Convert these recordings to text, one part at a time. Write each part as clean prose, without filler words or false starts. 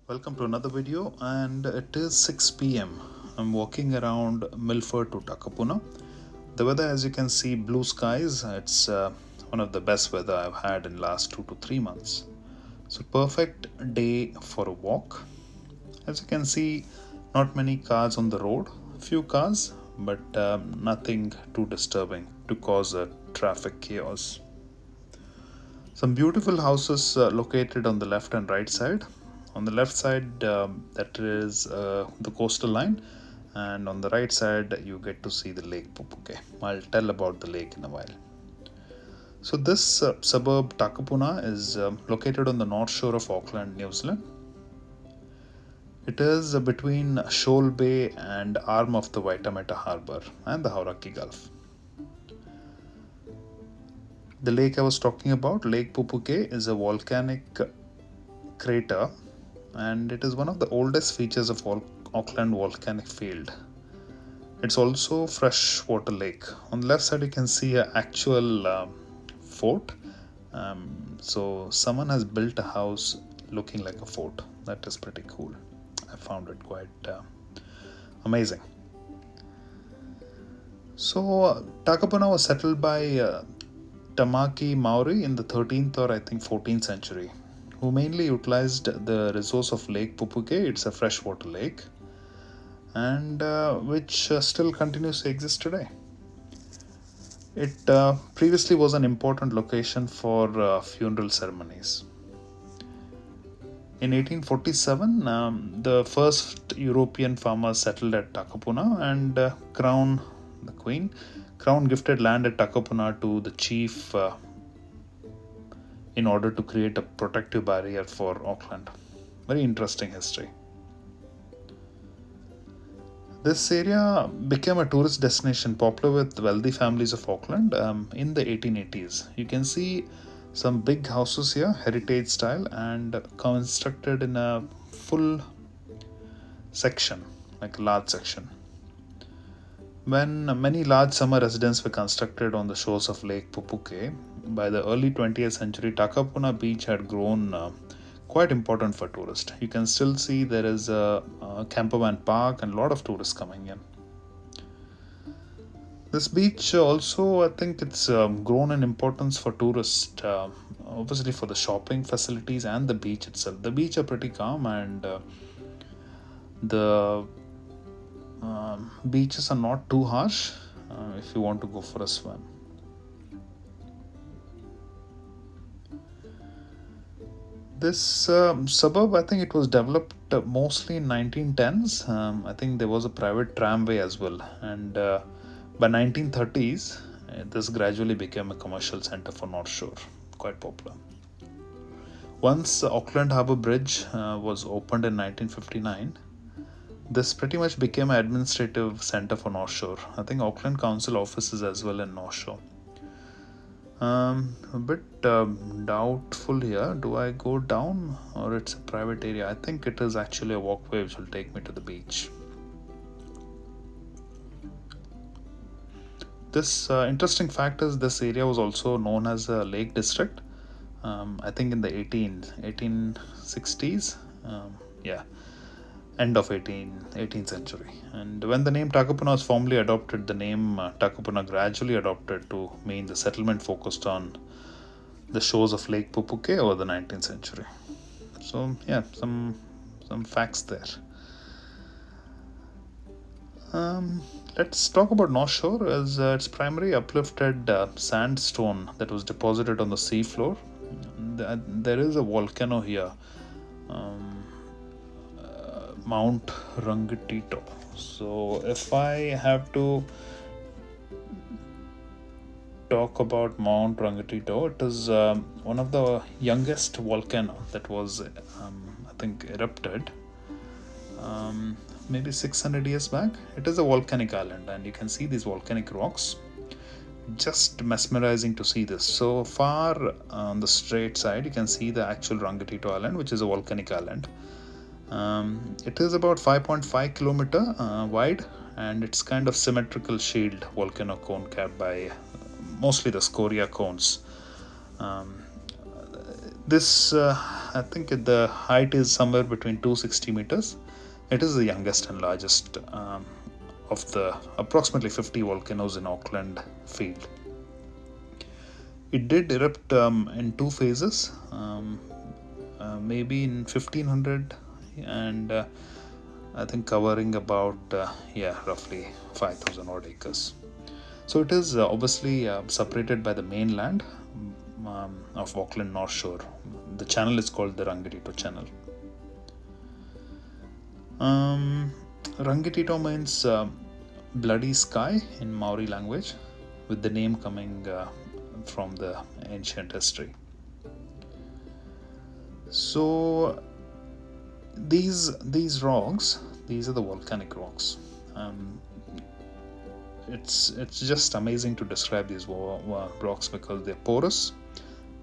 Welcome to another video, and it is 6 p.m. I'm walking around Milford to Takapuna. The weather, as you can see, blue skies. It's one of the best weather I've had in last 2 to 3 months. So perfect day for a walk. As you can see, not many cars on the road. Few cars, but nothing too disturbing to cause a traffic chaos. Some beautiful houses located on the left and right side. On the left side, that is the coastal line, and on the right side, you get to see the Lake Pupuke. I'll tell about the lake in a while. So, this suburb Takapuna is located on the north shore of Auckland, New Zealand. It is between Shoal Bay and arm of the Waitamata Harbour and the Hauraki Gulf. The lake I was talking about, Lake Pupuke, is a volcanic crater, and it is one of the oldest features of Auckland volcanic field. It's also freshwater lake. On the left side, you can see an actual fort. So someone has built a house looking like a fort. That is pretty cool. I found it quite amazing. So Takapuna was settled by Tamaki Maori in the 13th or I think 14th century, who mainly utilized the resource of Lake Pupuke. It's a freshwater lake, and which still continues to exist today. It previously was an important location for funeral ceremonies. In 1847, the first European farmers settled at Takapuna, and the Crown gifted land at Takapuna to the chief in order to create a protective barrier for Auckland. Very interesting history. This area became a tourist destination popular with wealthy families of Auckland in the 1880s. You can see some big houses here, heritage style, and constructed in a full section, like a large section. When many large summer residences were constructed on the shores of Lake Pupuke, by the early 20th century, Takapuna Beach had grown quite important for tourists. You can still see there is a campervan park and a lot of tourists coming in. This beach also, I think it's grown in importance for tourists, obviously for the shopping facilities and the beach itself. The beach are pretty calm, and the beaches are not too harsh if you want to go for a swim. This suburb, I think it was developed mostly in 1910s. I think there was a private tramway as well, and by 1930s, this gradually became a commercial center for North Shore, quite popular. Once Auckland Harbour Bridge was opened in 1959, this pretty much became an administrative center for North Shore. I think Auckland Council offices as well in North Shore. A bit doubtful here. Do I go down or it's a private area? I think it is actually a walkway which will take me to the beach. This interesting fact is this area was also known as a Lake District. I think in the 1860s. Yeah, end of 18th century. And when the name Takapuna was formally adopted, the name Takapuna gradually adopted to mean the settlement focused on the shores of Lake Pupuke over the 19th century. So yeah, some facts there. Let's talk about North Shore as its primary uplifted sandstone that was deposited on the seafloor. There is a volcano here. Mount Rangitoto. So if I have to talk about Mount Rangitoto, it is one of the youngest volcano that was I think erupted maybe 600 years back. It is a volcanic island, and you can see these volcanic rocks. Just mesmerizing to see this. So far on the straight side, you can see the actual Rangitoto Island, which is a volcanic island. It is about 5.5 kilometer wide, and it's kind of symmetrical shield volcano cone capped by mostly the scoria cones. This, I think the height is somewhere between 260 meters. It is the youngest and largest of the approximately 50 volcanoes in Auckland field. It did erupt in two phases, maybe in 1500 and I think covering about roughly 5,000 odd acres. So it is obviously separated by the mainland of Auckland North Shore. The channel is called the Rangitoto Channel. Rangitoto means bloody sky in Maori language, with the name coming from the ancient history. So these rocks, these are the volcanic rocks. It's just amazing to describe these rocks because they're porous,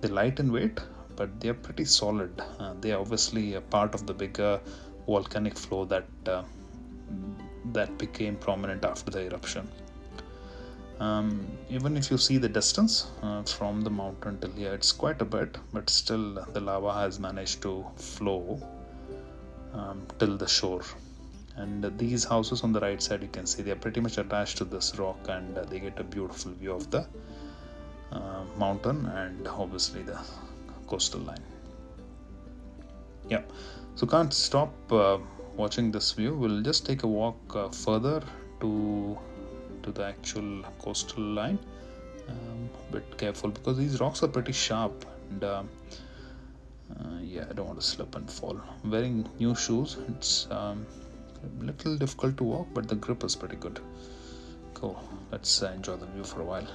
they're light in weight, but they're pretty solid. They are obviously a part of the bigger volcanic flow that became prominent after the eruption. Even if you see the distance from the mountain till here, it's quite a bit, but still the lava has managed to flow till the shore. And these houses on the right side, you can see they are pretty much attached to this rock, and they get a beautiful view of the mountain and obviously the coastal line. Yeah, so can't stop watching this view. We'll just take a walk further to the actual coastal line. A bit careful because these rocks are pretty sharp, and I don't want to slip and fall. Wearing new shoes, it's a little difficult to walk, but the grip is pretty good. Cool, let's enjoy the view for a while.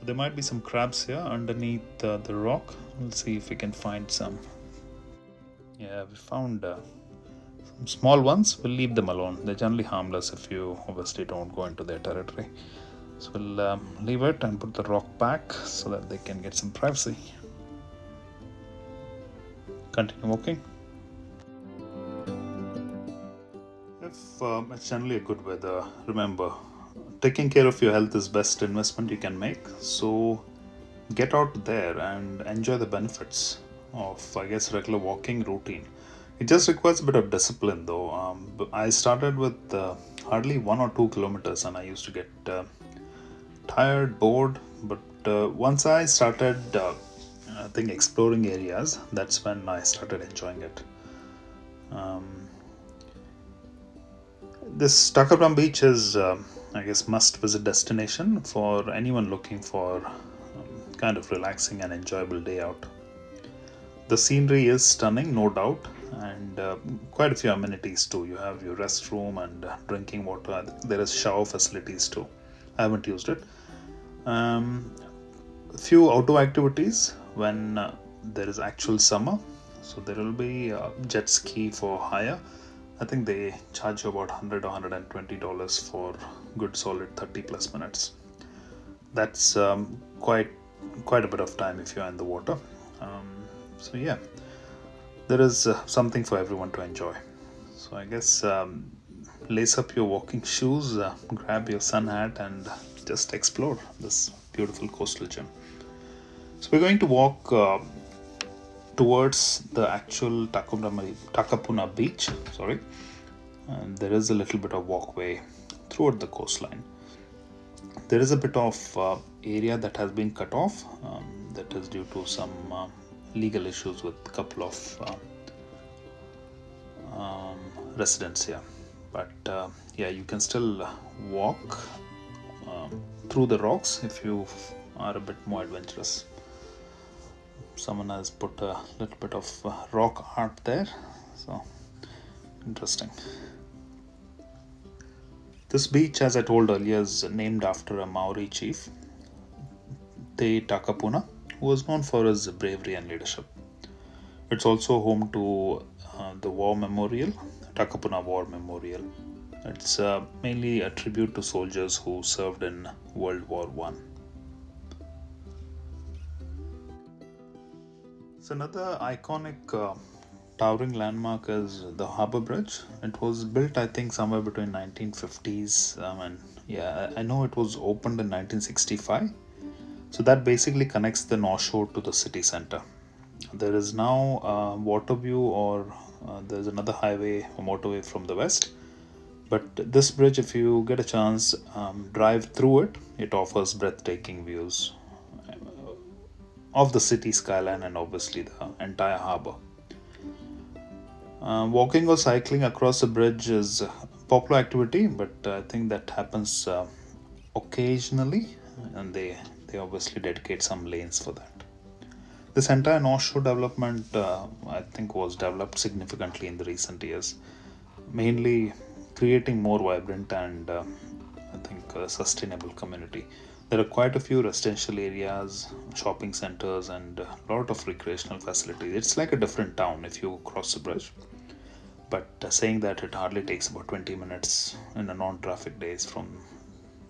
There might be some crabs here underneath the rock. We'll see if we can find some. Yeah, we found some small ones. We'll leave them alone. They're generally harmless if you obviously don't go into their territory. So we'll leave it and put the rock back so that they can get some privacy. Continue walking. If it's generally a good weather, remember, taking care of your health is best investment you can make. So get out there and enjoy the benefits of, I guess, regular walking routine. It just requires a bit of discipline though. I started with hardly 1 or 2 kilometers and I used to get tired, bored, but once I started I think exploring areas, that's when I started enjoying it. This Takapuna Beach is I guess must visit destination for anyone looking for kind of relaxing and enjoyable day out. The scenery is stunning, no doubt, and quite a few amenities too. You have your restroom and drinking water. There is shower facilities too. I haven't used it. A few outdoor activities when there is actual summer. So there will be jet ski for hire. I think they charge you about $100 or $120 for good solid 30 plus minutes. That's quite a bit of time if you're in the water. So yeah, there is something for everyone to enjoy. So I guess lace up your walking shoes, grab your sun hat, and just explore this beautiful coastal gem. So we're going to walk towards the actual Takapuna Beach. And there is a little bit of walkway throughout the coastline. There is a bit of area that has been cut off. That is due to some legal issues with a couple of residents here. But you can still walk through the rocks if you are a bit more adventurous. Someone has put a little bit of rock art there, so interesting. This beach, as I told earlier, is named after a Maori chief, Te Takapuna, who was known for his bravery and leadership. It's also home to the War Memorial, Takapuna War Memorial. It's mainly a tribute to soldiers who served in World War One. So another iconic towering landmark is the Harbour Bridge. It was built, I think, somewhere between 1950s and yeah, I know it was opened in 1965. So that basically connects the North Shore to the city center. There is now water view, or there's another highway or motorway from the west. But this bridge, if you get a chance, drive through it. It offers breathtaking views of the city skyline and obviously the entire harbor. Walking or cycling across the bridge is a popular activity, but I think that happens occasionally, and they obviously dedicate some lanes for that. This entire North Shore development, I think, was developed significantly in the recent years, mainly creating more vibrant and I think sustainable community. There are quite a few residential areas, shopping centers, and a lot of recreational facilities. It's like a different town if you cross the bridge. But saying that, it hardly takes about 20 minutes in a non-traffic days from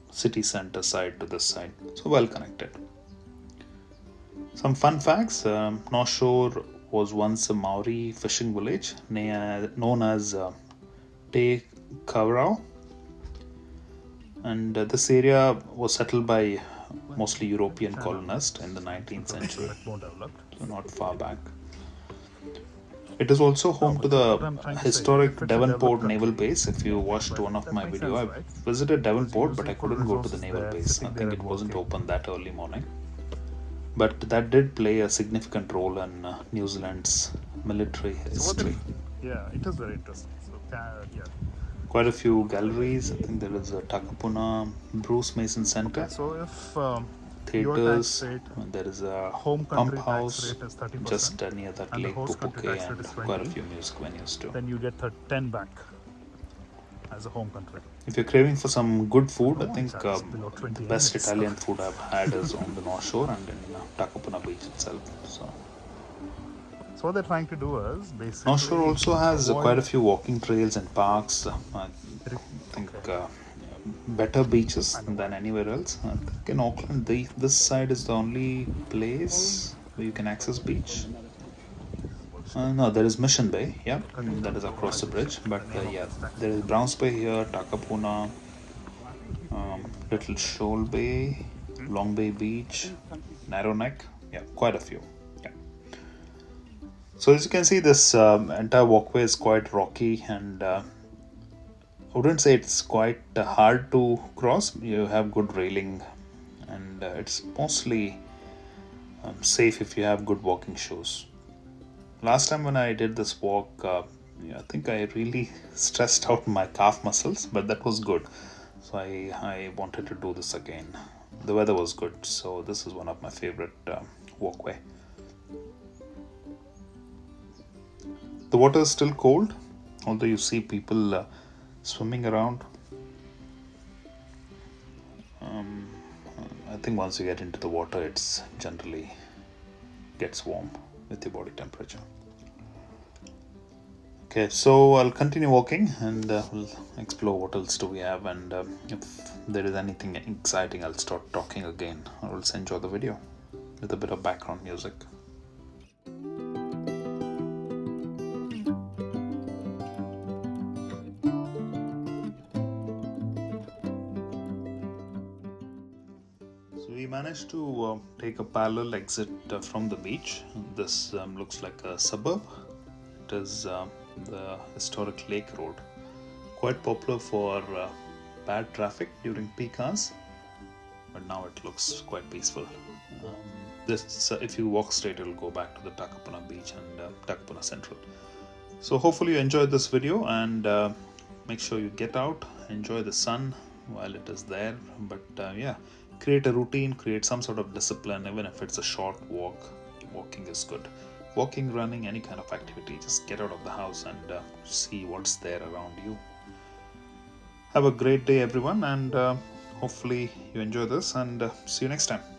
city center side to this side. So well connected. Some fun facts. North Shore was once a Maori fishing village known as Te Kaurau, and this area was settled by mostly European colonists in the 19th century, so not far back. It is also home to the historic Devonport Naval Base. If you watched one of my videos, I visited Devonport, but I couldn't go to the naval base. I think it wasn't open that early morning. But that did play a significant role in New Zealand's military history. Yeah, it is very interesting. So, yeah. Quite a few galleries. I think there is a Takapuna Bruce Mason Center. Okay, so if Theaters. rate, There is a home pump country house tax rate is 30%, just near that and the Lake host country Pupuke, tax rate and is quite a 20, few music venues too. then you get 10 back as a home country. If you're craving for some good food, I think below the 20 best minutes. Italian food I've had is on the North Shore and in Takapuna Beach itself. So what they're trying to do is basically North Shore also has avoid- quite a few walking trails and parks. I think better beaches than anywhere else. I think in Auckland, this side is the only place where you can access beach. No, there is Mission Bay. Yeah, that is across the bridge. But yeah, there is Browns Bay here, Takapuna, Little Shoal Bay, Long Bay Beach, Narrow Neck. Yeah, quite a few. Yeah. So as you can see, this entire walkway is quite rocky, and I wouldn't say it's quite hard to cross. You have good railing, and it's mostly safe if you have good walking shoes. Last time when I did this walk, I think I really stressed out my calf muscles, but that was good. So I wanted to do this again. The weather was good, so this is one of my favorite walkway. The water is still cold, although you see people swimming around. I think once you get into the water, it's generally gets warm with your body temperature. Okay, so I'll continue walking, and we'll explore what else do we have, and if there is anything exciting, I'll start talking again, or else enjoy the video with a bit of background music. So we managed to take a parallel exit from the beach. This looks like a suburb. It is the historic Lake Road, quite popular for bad traffic during peak hours, but now it looks quite peaceful. This if you walk straight, it'll go back to the Takapuna Beach and Takapuna Central. So hopefully you enjoyed this video, and make sure you get out, enjoy the sun while it is there, but yeah, create a routine, create some sort of discipline, even if it's a short walk walking is good. Walking, running, any kind of activity, just get out of the house and see what's there around you. Have a great day, everyone, and hopefully you enjoy this, and see you next time.